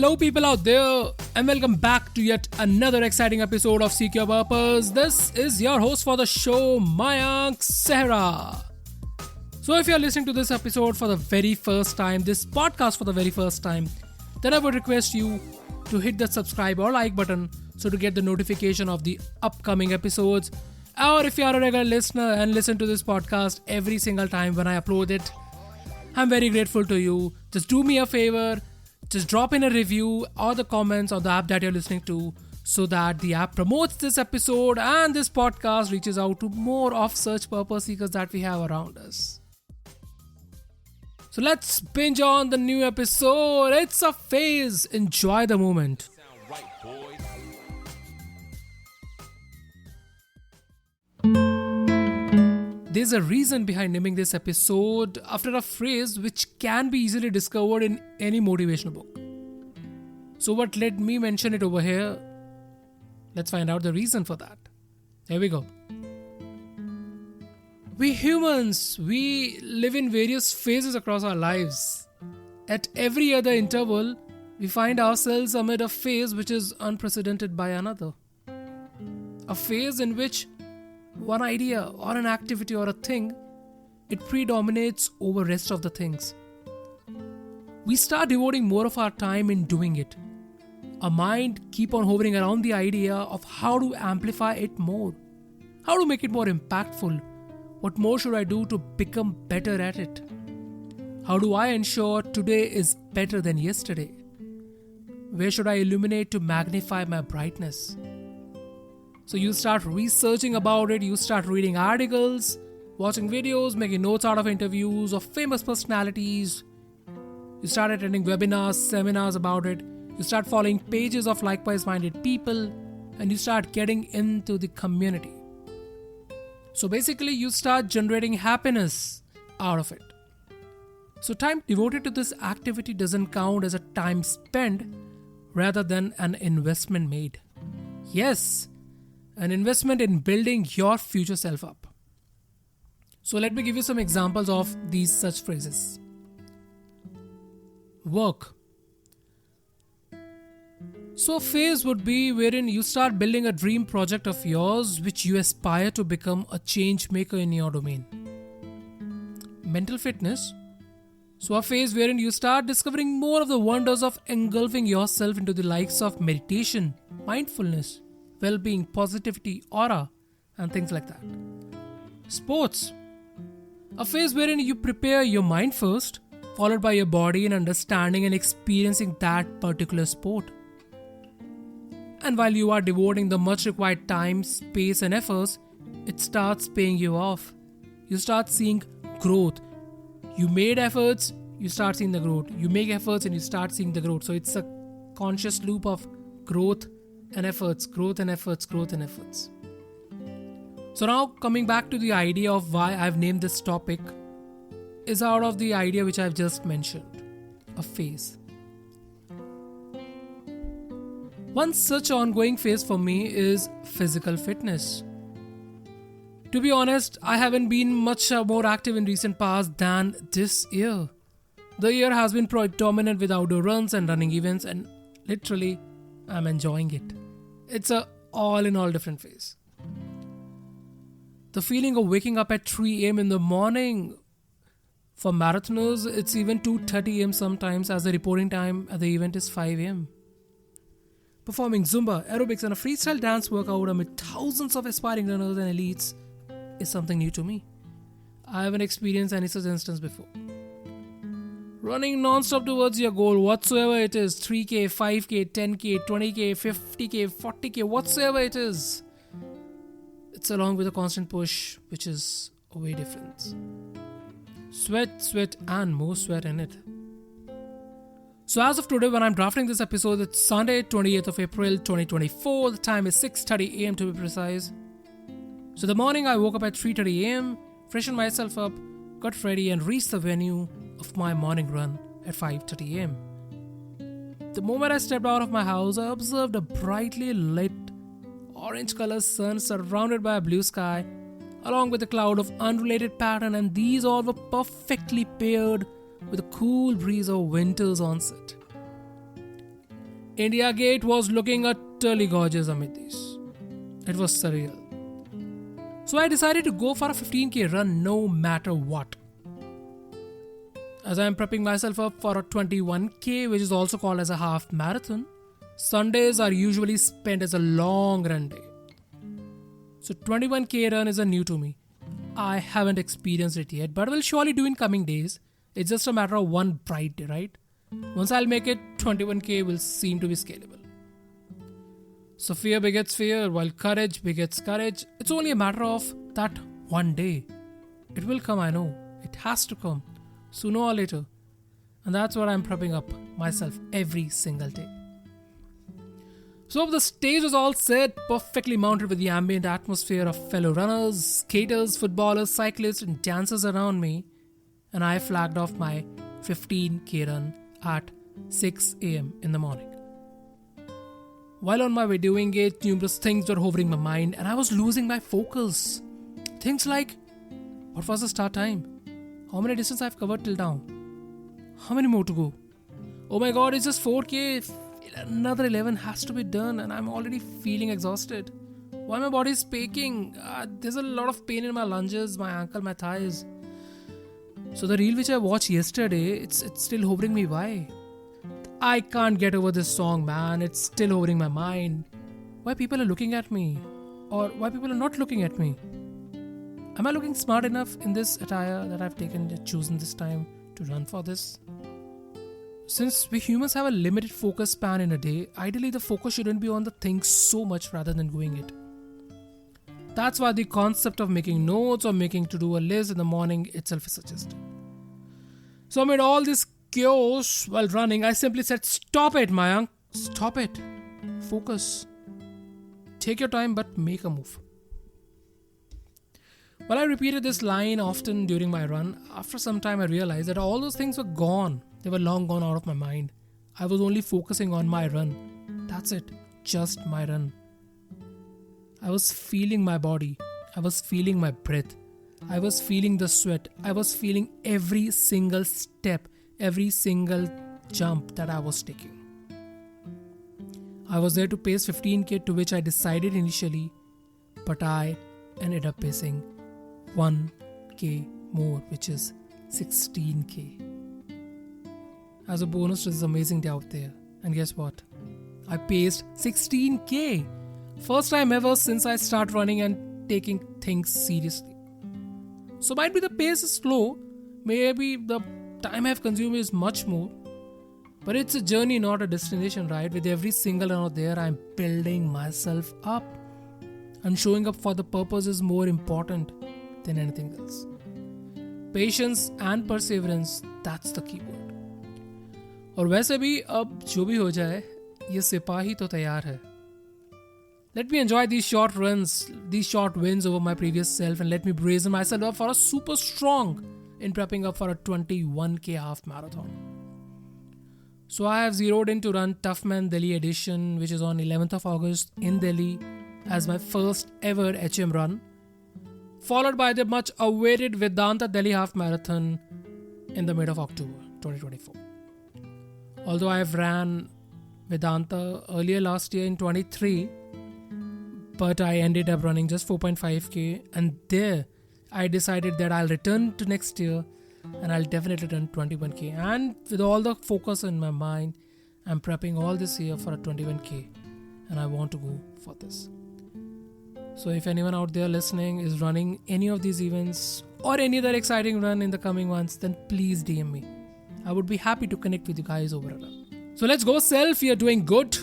Hello people out there and welcome back to yet another exciting episode of Seek Your Purpose. This is your host for the show, Mayank Sehra. So if you're listening to this episode for the very first time, this podcast for the very first time, then I would request you to hit the subscribe or like button so to get the notification of the upcoming episodes. Or if you are a regular listener and listen to this podcast every single time when I upload it, I'm very grateful to you. Just do me a favor. Just drop in a review or the comments on the app that you're listening to so that the app promotes this episode and this podcast reaches out to more of such purpose seekers that we have around us. So let's binge on the new episode. It's a phase. Enjoy the moment. There's a reason behind naming this episode after a phrase which can be easily discovered in any motivational book. So what led me mention it over here? Let's find out the reason for that. Here we go. We humans, we live in various phases across our lives. At every other interval, we find ourselves amid a phase which is unprecedented by another. A phase in which one idea or an activity or a thing, it predominates over rest of the things. We start devoting more of our time in doing it. Our mind keep on hovering around the idea of how to amplify it more, how to make it more impactful, what more should I do to become better at it, how do I ensure today is better than yesterday, where should I illuminate to magnify my brightness. So you start researching about it, you start reading articles, watching videos, making notes out of interviews of famous personalities. You start attending webinars, seminars about it. You start following pages of likewise minded people and you start getting into the community. So basically you start generating happiness out of it. So time devoted to this activity doesn't count as a time spent rather than an investment made. Yes, an investment in building your future self up. So let me give you some examples of these such phrases. Work. So a phase would be wherein you start building a dream project of yours which you aspire to become a change maker in your domain. Mental fitness. So a phase wherein you start discovering more of the wonders of engulfing yourself into the likes of meditation, mindfulness, well-being, positivity, aura, and things like that. Sports. A phase wherein you prepare your mind first, followed by your body in understanding and experiencing that particular sport. And while you are devoting the much required time, space, and efforts, it starts paying you off. You start seeing growth. You made efforts, you start seeing the growth. You make efforts and you start seeing the growth. So it's a conscious loop of growth and efforts, growth and efforts, growth and efforts. So now coming back to the idea of why I've named this topic is out of the idea which I've just mentioned, a phase. One such ongoing phase for me is physical fitness. To be honest, I haven't been much more active in recent past than this year. The year has been predominant with outdoor runs and running events and literally I'm enjoying it. It's a all in all different phase. The feeling of waking up at 3 a.m. in the morning. For marathoners, it's even 2:30 a.m. sometimes as the reporting time at the event is 5 a.m. Performing Zumba, aerobics and a freestyle dance workout amid thousands of aspiring runners and elites is something new to me. I haven't experienced any such instance before. Running non-stop towards your goal, whatsoever it is, 3K, 5K, 10K, 20K, 50K, 40K, whatsoever it is. It's along with a constant push, which is a way different. Sweat, and more sweat in it. So as of today, when I'm drafting this episode, it's Sunday, 28th of April, 2024. The time is 6:30 a.m. to be precise. So the morning I woke up at 3:30 a.m., freshened myself up, got ready and reached the venue of my morning run at 5:30 a.m. The moment I stepped out of my house, I observed a brightly lit orange colored sun surrounded by a blue sky along with a cloud of unrelated pattern, and these all were perfectly paired with a cool breeze of winter's onset. India Gate was looking utterly gorgeous amid these. It was surreal. So I decided to go for a 15k run no matter what. As I am prepping myself up for a 21k, which is also called as a half marathon, Sundays are usually spent as a long run day. So 21k run is a new to me. I haven't experienced it yet, but will surely do in coming days. It's just a matter of one bright day, right? Once I'll make it, 21k will seem to be scalable. So fear begets fear, while courage begets courage. It's only a matter of that one day. It will come, I know. It has to come, sooner or later. And that's what I'm prepping up myself every single day. So the stage was all set, perfectly mounted with the ambient atmosphere of fellow runners, skaters, footballers, cyclists and dancers around me. And I flagged off my 15k run at 6 a.m. in the morning. While on my way doing it, numerous things were hovering my mind and I was losing my focus. Things like, what was the start time? How many distance I've covered till now? How many more to go? Oh my god, it's just 4k. Another 11 has to be done and I'm already feeling exhausted. Why my body is aching? There's a lot of pain in my lunges, my ankle, my thighs. So the reel which I watched yesterday, it's still hovering me. Why? I can't get over this song, man. It's still hovering my mind. Why people are looking at me? Or why people are not looking at me? Am I looking smart enough in this attire that I've chosen this time to run for this? Since we humans have a limited focus span in a day, ideally the focus shouldn't be on the thing so much rather than doing it. That's why the concept of making notes or making to-do a list in the morning itself is suggested. So amid all this chaos while running, I simply said, stop it, Mayank. Stop it. Focus. Take your time but make a move. While I repeated this line often during my run, after some time I realized that all those things were gone. They were long gone out of my mind. I was only focusing on my run. That's it. Just my run. I was feeling my body. I was feeling my breath. I was feeling the sweat. I was feeling every single step, every single jump that I was taking. I was there to pace 15k, to which I decided initially, but I ended up pacing 1k more, which is 16k. As a bonus to this amazing day out there. And guess what? I paced 16k. First time ever since I started running and taking things seriously. So might be the pace is slow. Maybe the time I've consumed is much more. But it's a journey, not a destination, right? With every single run out there, I'm building myself up. And showing up for the purpose is more important than anything else. Patience and perseverance, that's the key word. और वैसे भी अब जो भी हो जाए, ये सिपाही तो तैयार है. Let me enjoy these short runs, these short wins over my previous self, and let me brazen myself up for a super strong in prepping up for a 21k half marathon. So I have zeroed in to run Toughman Delhi edition, which is on 11th of August in Delhi as my first ever HM run, followed by the much awaited Vedanta Delhi half marathon in the mid of October 2024. Although I have ran Vedanta earlier last year in 23, but I ended up running just 4.5k, and there I decided that I'll return to next year and I'll definitely run 21k. And with all the focus in my mind, I'm prepping all this year for a 21k and I want to go for this. So if anyone out there listening is running any of these events or any other exciting run in the coming months, then please DM me. I would be happy to connect with you guys over a run. So let's go self, you're doing good.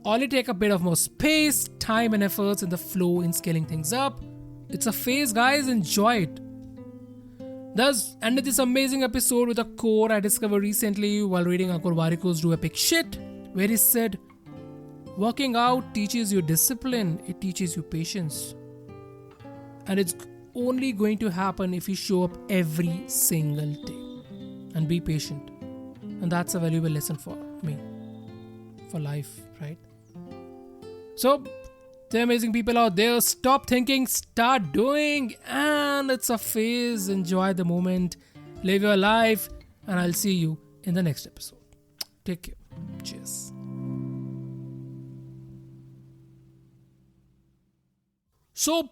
Only take a bit of more space, time and efforts in the flow in scaling things up. It's a phase, guys, enjoy it. Thus ended this amazing episode with a quote I discovered recently while reading Ankur Warikoo's Do Epic Shit, where he said, working out teaches you discipline, it teaches you patience. And it's only going to happen if you show up every single day. And be patient. And that's a valuable lesson for me. For life, right? So, the amazing people out there, stop thinking, start doing. And it's a phase. Enjoy the moment. Live your life. And I'll see you in the next episode. Take care. Cheers. So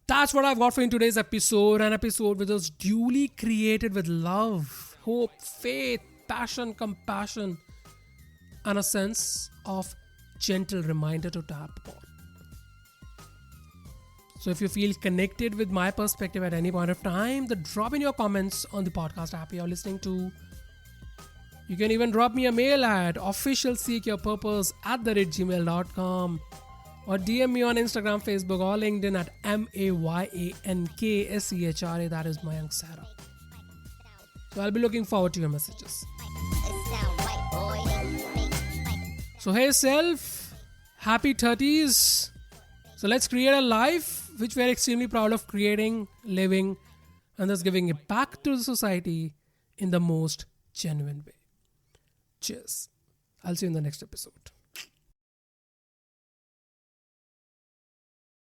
that's what I've got for you in today's episode. An episode which was duly created with love, hope, faith, passion, compassion, and a sense of gentle reminder to tap upon. So if you feel connected with my perspective at any point of time, then drop in your comments on the podcast app you're listening to. You can even drop me a mail at officialseekyourpurpose@gmail.com or DM me on Instagram, Facebook or LinkedIn at MAYANKSEHRA. That is Mayank Sara. So I'll be looking forward to your messages. So hey self, happy 30s. So let's create a life which we are extremely proud of creating, living, and thus giving it back to the society in the most genuine way. Cheers. I'll see you in the next episode.